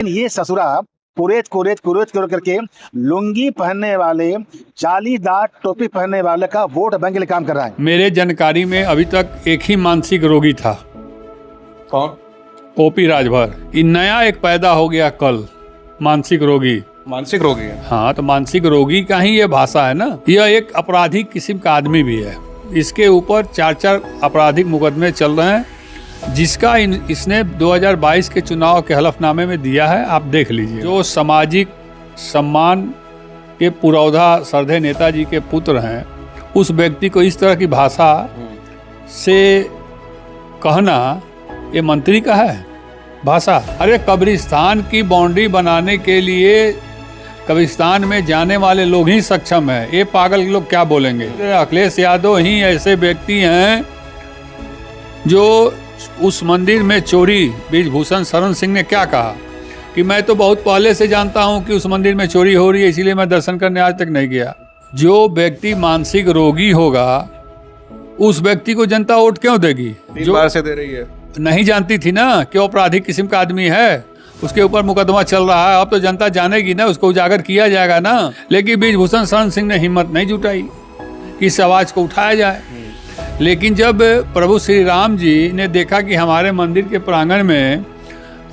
ये ससुरा कुरेद कुरेद कुरेद कुरेद करके लुंगी पहनने वाले, जालीदार टोपी पहनने वाले का वोट बैंक के लिए काम कर रहा है। मेरे जानकारी में अभी तक एक ही मानसिक रोगी था। कौन? ओपी राजभर। ये नया एक पैदा हो गया कल, मानसिक रोगी। मानसिक रोगी है। हाँ, तो मानसिक रोगी का ही ये भाषा है ना। यह एक आपराधिक किस्म का आदमी भी है। इसके ऊपर 4 आपराधिक मुकदमे चल रहे हैं, जिसका इसने 2022 के चुनाव के हलफनामे में दिया है। आप देख लीजिए। जो सामाजिक सम्मान के पुरौधा सरधे नेताजी के पुत्र हैं, उस व्यक्ति को इस तरह की भाषा से कहना, ये मंत्री का है भाषा। अरे कब्रिस्तान की बाउंड्री बनाने के लिए कब्रिस्तान में जाने वाले लोग ही सक्षम है। ये पागल लोग क्या बोलेंगे? अखिलेश यादव ही ऐसे व्यक्ति हैं जो उस मंदिर में चोरी, ब्रिजभूषण शरण सिंह ने क्या कहा कि मैं तो बहुत पहले से जानता हूं कि उस मंदिर में चोरी हो रही है, इसीलिए मैं दर्शन करने आज तक नहीं गया। जो व्यक्ति मानसिक रोगी होगा, उस व्यक्ति को जनता वोट क्यों देगी? 3 बार से दे रही है। नहीं जानती थी ना कि वो आपराधिक किस्म का आदमी है, उसके ऊपर मुकदमा चल रहा है। अब तो जनता जानेगी ना, उसको उजागर किया जाएगा ना। लेकिन ब्रिजभूषण शरण सिंह ने हिम्मत नहीं जुटाई कि इस आवाज़ को उठाया जाए। लेकिन जब प्रभु श्री राम जी ने देखा कि हमारे मंदिर के प्रांगण में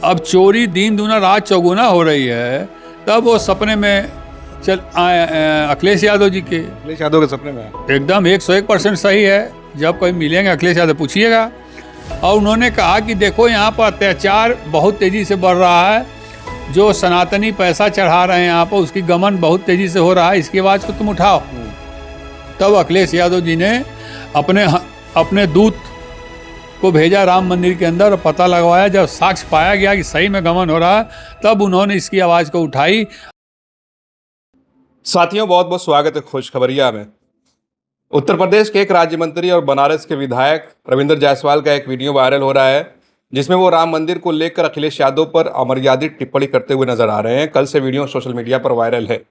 अब चोरी दिन दूना रात चौगुना हो रही है, तब वो सपने में चल आए अखिलेश यादव जी के। अखिलेश यादव के सपने में एकदम 101% सही है। जब कोई मिलेंगे अखिलेश यादव पूछिएगा। और उन्होंने कहा कि देखो यहाँ पर अत्याचार बहुत तेज़ी से बढ़ रहा है, जो सनातनी पैसा चढ़ा रहे हैं यहाँ पर, उसकी गमन बहुत तेज़ी से हो रहा है, इसकी आवाज़ को तुम उठाओ। तब अखिलेश यादव जी ने अपने दूत को भेजा राम मंदिर के अंदर और पता लगवाया। जब साक्ष्य पाया गया कि सही में गमन हो रहा है, तब उन्होंने इसकी आवाज़ को उठाई। साथियों, बहुत बहुत स्वागत है खुशखबरिया में। उत्तर प्रदेश के एक राज्य मंत्री और बनारस के विधायक रविंद्र जायसवाल का एक वीडियो वायरल हो रहा है, जिसमें वो राम मंदिर को लेकर अखिलेश यादव पर अमर्यादित टिप्पणी करते हुए नजर आ रहे हैं। कल से वीडियो सोशल मीडिया पर वायरल है।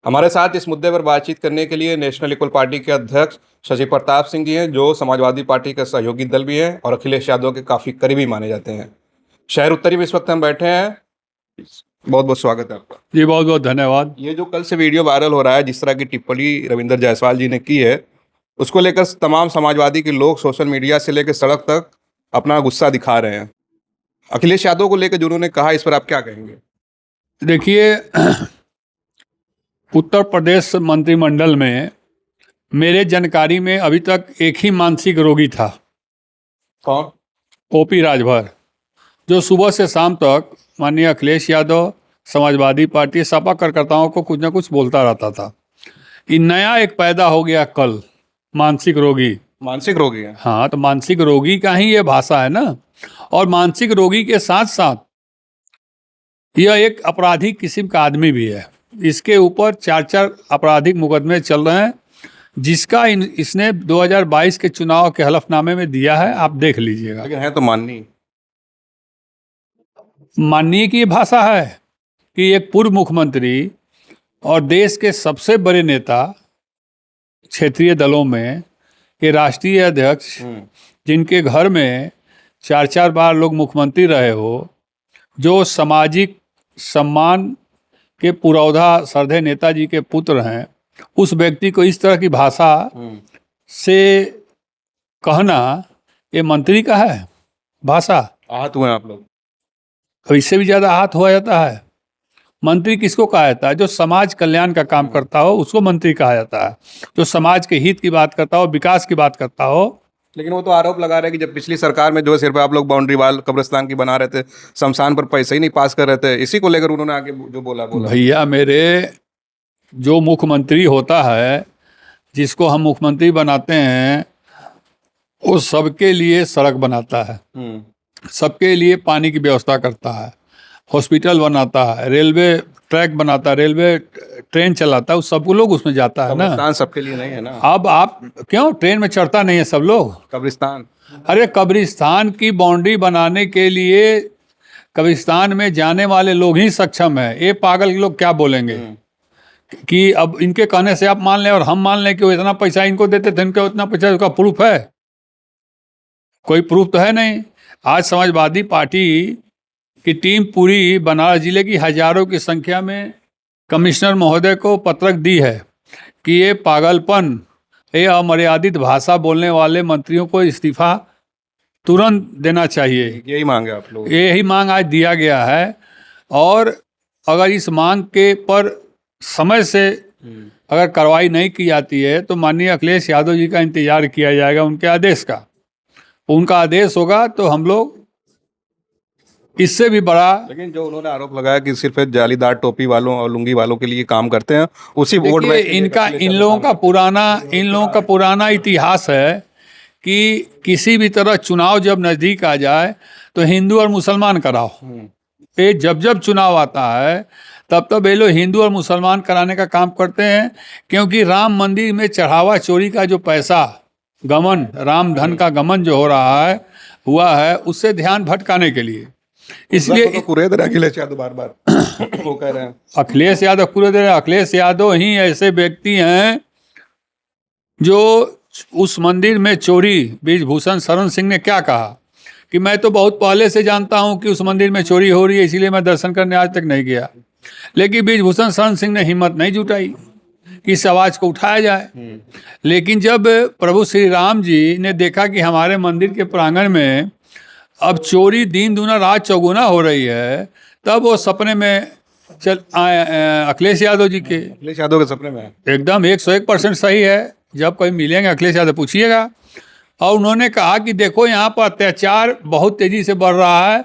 हमारे साथ इस मुद्दे पर बातचीत करने के लिए नेशनल इक्वल पार्टी के अध्यक्ष शशि प्रताप सिंह जी हैं, जो समाजवादी पार्टी का सहयोगी दल भी हैं और अखिलेश यादव के काफ़ी करीबी माने जाते हैं। शहर उत्तरी में इस वक्त हम बैठे हैं। बहुत बहुत स्वागत है आपका जी। बहुत बहुत धन्यवाद। ये जो कल से वीडियो वायरल हो रहा है, जिस तरह की टिप्पणी रविंद्र जायसवाल जी ने की है, उसको लेकर तमाम समाजवादी के लोग सोशल मीडिया से लेकर सड़क तक अपना गुस्सा दिखा रहे हैं। अखिलेश यादव को लेकर जो उन्होंने कहा, इस पर आप क्या कहेंगे? देखिए, उत्तर प्रदेश मंत्रिमंडल में मेरे जानकारी में अभी तक एक ही मानसिक रोगी था। कौन? ओपी राजभर, जो सुबह से शाम तक माननीय अखिलेश यादव, समाजवादी पार्टी, सपा कार्यकर्ताओं को कुछ ना कुछ बोलता रहता था। ये नया एक पैदा हो गया कल, मानसिक रोगी। मानसिक रोगी है। हाँ, तो मानसिक रोगी का ही ये भाषा है ना। और मानसिक रोगी के साथ साथ यह एक आपराधिक किस्म का आदमी भी है। इसके ऊपर 4 आपराधिक मुकदमे चल रहे हैं, जिसका इसने 2022 के चुनाव के हलफनामे में दिया है। आप देख लीजिएगा। लेकिन है तो माननीय की भाषा है कि एक पूर्व मुख्यमंत्री और देश के सबसे बड़े नेता, क्षेत्रीय दलों में के राष्ट्रीय अध्यक्ष, जिनके घर में 4 बार लोग मुख्यमंत्री रहे हो, जो सामाजिक सम्मान के पुरौधा सरधे नेताजी के पुत्र हैं, उस व्यक्ति को इस तरह की भाषा से कहना, ये मंत्री का है भाषा। आहत हुए आप लोग? अब इससे भी ज़्यादा आहत हुआ जाता है। मंत्री किसको कहा जाता है? जो समाज कल्याण का काम करता हो, उसको मंत्री कहा जाता है। जो समाज के हित की बात करता हो, विकास की बात करता हो। लेकिन वो तो आरोप लगा रहे हैं कि जब पिछली सरकार में जो सिर्फ आप लोग बाउंड्री वाल कब्रिस्तान की बना रहे थे, शमशान पर पैसे ही नहीं पास कर रहे थे, इसी को लेकर उन्होंने आगे जो बोला। भैया मेरे, जो मुख्यमंत्री होता है, जिसको हम मुख्यमंत्री बनाते हैं, वो सबके लिए सड़क बनाता है, सबके लिए पानी की व्यवस्था करता है, हॉस्पिटल बनाता है, रेलवे ट्रैक बनाता है, रेलवे ट्रेन चलाता है, उस सब लोग उसमें जाता है ना। कब्रिस्तान सबके लिए नहीं है ना। अब आप क्यों ट्रेन में चढ़ता नहीं है सब लोग? कब्रिस्तान, अरे कब्रिस्तान की बाउंड्री बनाने के लिए कब्रिस्तान में जाने वाले लोग ही सक्षम है। ये पागल लोग क्या बोलेंगे कि अब इनके कहने से आप मान लें और हम मान लें कि वो इतना पैसा इनको देते थे, इनका उतना पैसा, उसका प्रूफ है? कोई प्रूफ तो है नहीं। आज समाजवादी पार्टी की टीम पूरी बनारस जिले की हजारों की संख्या में कमिश्नर महोदय को पत्रक दी है कि ये पागलपन, ये अमर्यादित भाषा बोलने वाले मंत्रियों को इस्तीफा तुरंत देना चाहिए। यही मांगे आप लोग? यही मांग आज दिया गया है, और अगर इस मांग के पर समय से अगर कार्रवाई नहीं की जाती है तो माननीय अखिलेश यादव जी का इंतजार किया जाएगा उनके आदेश का। उनका आदेश होगा तो हम लोग इससे भी बड़ा। लेकिन जो उन्होंने आरोप लगाया कि सिर्फ जालीदार टोपी वालों और लुंगी वालों के लिए काम करते हैं, उसी वोट देखिए, बैंक इन लोगों का पुराना इतिहास है कि किसी भी तरह चुनाव जब नज़दीक आ जाए तो हिंदू और मुसलमान कराओ। ये जब चुनाव आता है तब ये लोग हिंदू और मुसलमान कराने का काम करते हैं, क्योंकि राम मंदिर में चढ़ावा चोरी का जो पैसा गमन, राम धन का गमन जो हुआ है उससे ध्यान भटकाने के लिए। इसलिए तो कुरेद रहे अखिलेश यादव बार वो कह रहे हैं। अखिलेश यादव कुरेद रहे, अखिलेश यादव ही ऐसे व्यक्ति हैं जो उस मंदिर में चोरी, ब्रिजभूषण शरण सिंह ने क्या कहा कि मैं तो बहुत पहले से जानता हूं कि उस मंदिर में चोरी हो रही है, इसीलिए मैं दर्शन करने आज तक नहीं गया। लेकिन ब्रिजभूषण शरण सिंह ने हिम्मत नहीं जुटाई कि इस आवाज़ को उठाया जाए। लेकिन जब प्रभु श्री राम जी ने देखा कि हमारे मंदिर के प्रांगण में अब चोरी दिन दूना रात चौगुना हो रही है, तब वो सपने में चल आए अखिलेश यादव जी के। अखिलेश यादव के सपने में एकदम 101% सही है। जब कोई मिलेंगे अखिलेश यादव पूछिएगा। और उन्होंने कहा कि देखो यहाँ पर अत्याचार बहुत तेज़ी से बढ़ रहा है,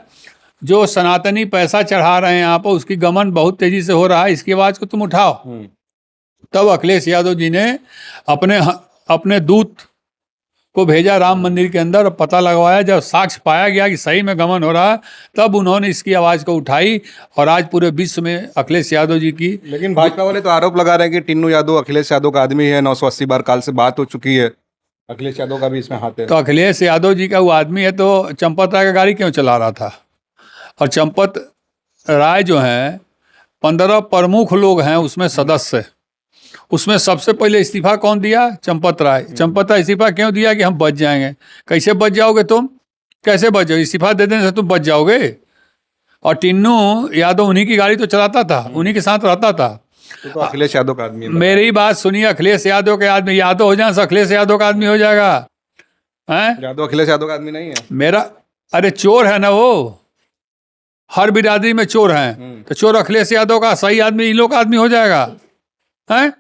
जो सनातनी पैसा चढ़ा रहे हैं यहाँ पर उसकी गमन बहुत तेज़ी से हो रहा है, इसकी आवाज़ को तुम उठाओ। तब अखिलेश यादव जी ने अपने दूत को भेजा राम मंदिर के अंदर और पता लगवाया। जब साक्ष्य पाया गया कि सही में गमन हो रहा है, तब उन्होंने इसकी आवाज़ को उठाई और आज पूरे विश्व में अखिलेश यादव जी की। लेकिन भाजपा वाले तो आरोप लगा रहे हैं कि टिन्नू यादव अखिलेश यादव का आदमी है, 980 बार काल से बात हो चुकी है, अखिलेश यादव का भी इसमें हाथ है। तो अखिलेश यादव जी का वो आदमी है तो चंपत राय का गाड़ी क्यों चला रहा था? और चंपत राय जो हैं 15 प्रमुख लोग हैं उसमें सदस्य, उसमें सबसे पहले इस्तीफा कौन दिया? चंपत राय। चंपत राय इस्तीफा क्यों दिया? कि हम बच जाएंगे। कैसे बच जाओगे तुम? कैसे बच जाओगे? इस्तीफा दे देने से तुम बच जाओगे। और टिन्नू यादव उन्हीं की गाड़ी तो चलाता था, उन्हीं के साथ रहता था। तो अखिलेश यादव का आदमी है। मेरी बात सुनिए, अखिलेश यादव के आदमी यादव हो जाए, अखिलेश यादव का आदमी हो जाएगा? हैं? यादव अखिलेश यादव का आदमी नहीं है। मेरा अरे चोर है ना वो, हर बिरादरी में चोर हैं, तो चोर अखिलेश यादव का सही आदमी इन लोग का आदमी हो जाएगा? हैं?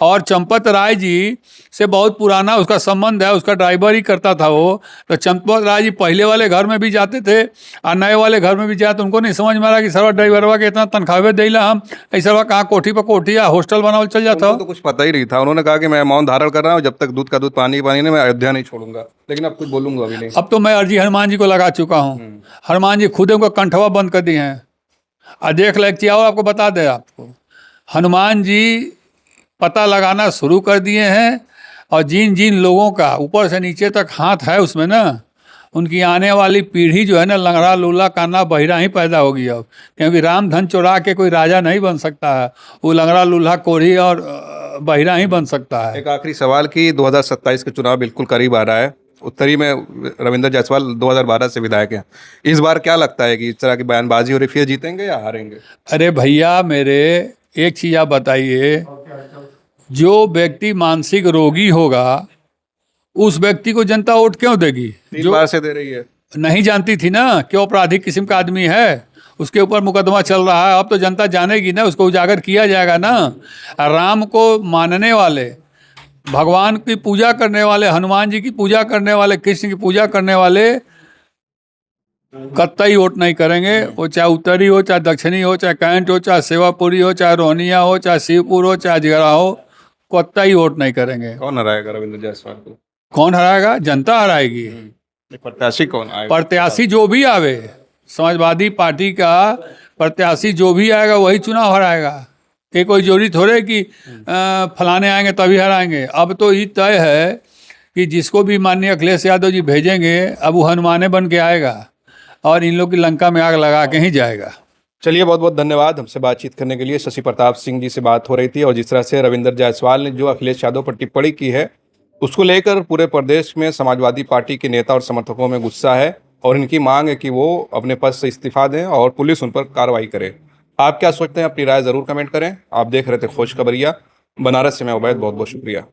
और चंपत राय जी से बहुत पुराना उसका संबंध है, उसका ड्राइवर ही करता था वो। तो चंपत राय जी पहले वाले घर में भी जाते थे और नए वाले घर में भी जाते। उनको नहीं समझ में आ रहा कि सरवा ड्राइवरवा के इतना तनख्वाह देला हम, ऐसा कहाँ कोठी पर कोठी या हॉस्टल बनावल चल जाता। तो कुछ पता ही नहीं था। उन्होंने कहा कि मैं मौन धारण कर रहा हूँ, जब तक दूध का दूध पानी पानी नहीं, मैं अयोध्या नहीं छोड़ूंगा। लेकिन अब कुछ बोलूंगा अभी नहीं। अब तो मैं अर्जी हनुमान जी को लगा चुका हूँ। हनुमान जी खुद उनका कंठवा बंद कर दिए हैं। और देख लेती आओ, आपको बता दे, आपको हनुमान जी पता लगाना शुरू कर दिए हैं। और जिन जिन लोगों का ऊपर से नीचे तक हाथ है उसमें ना, उनकी आने वाली पीढ़ी जो है ना लंगड़ा लूला काना बहिरा ही पैदा होगी अब। क्योंकि राम धन चुरा के कोई राजा नहीं बन सकता है, वो लंगड़ा लूल्हा कोढ़ी और बहिरा ही बन सकता है। एक आखिरी सवाल कि 2027 का चुनाव बिल्कुल करीब आ रहा है। उत्तरी में रविंद्र जायसवाल 2012 से विधायक हैं। इस बार क्या लगता है कि इस तरह की बयानबाजी हो रही, फिर जीतेंगे या हारेंगे? अरे भैया मेरे, एक चीज़ आप बताइए, जो व्यक्ति मानसिक रोगी होगा उस व्यक्ति को जनता वोट क्यों देगी? 3 बार से दे रही है। नहीं जानती थी ना क्यों आपराधिक किस्म का आदमी है, उसके ऊपर मुकदमा चल रहा है। अब तो जनता जानेगी ना, उसको उजागर किया जाएगा ना। राम को मानने वाले, भगवान की पूजा करने वाले, हनुमान जी की पूजा करने वाले, कृष्ण की पूजा करने वाले कतई वोट नहीं करेंगे। वो चाहे उत्तरी हो, चाहे दक्षिणी हो, चाहे कैंट हो, चाहे सेवापुरी हो, चाहे रोहनिया हो, चाहे शिवपुर हो, चाहे जिगरा हो, कतई वोट नहीं करेंगे। कौन हराएगा रविंद्र जायसवाल को? कौन हराएगा? जनता हराएगी। प्रत्याशी कौन आएगा? प्रत्याशी जो भी आवे, समाजवादी पार्टी का प्रत्याशी जो भी आएगा वही चुनाव हराएगा। ये कोई जोड़ी थोड़े कि फलाने आएंगे तभी हराएंगे। अब तो ये तय है कि जिसको भी माननीय अखिलेश यादव जी भेजेंगे, अब वो हनुमाने बन के आएगा और इन लोग की लंका में आग लगा के ही जाएगा। चलिए, बहुत बहुत धन्यवाद हमसे बातचीत करने के लिए। शशि प्रताप सिंह जी से बात हो रही थी और जिस तरह से रविंद्र जायसवाल ने जो अखिलेश यादव पर टिप्पणी की है उसको लेकर पूरे प्रदेश में समाजवादी पार्टी के नेता और समर्थकों में गुस्सा है। और इनकी मांग है कि वो अपने पद से इस्तीफा दें और पुलिस उन पर कार्रवाई करे। आप क्या सोचते हैं? अपनी राय ज़रूर कमेंट करें। आप देख रहे थे खोज खबरिया बनारस से मैं उबैद, बहुत बहुत शुक्रिया।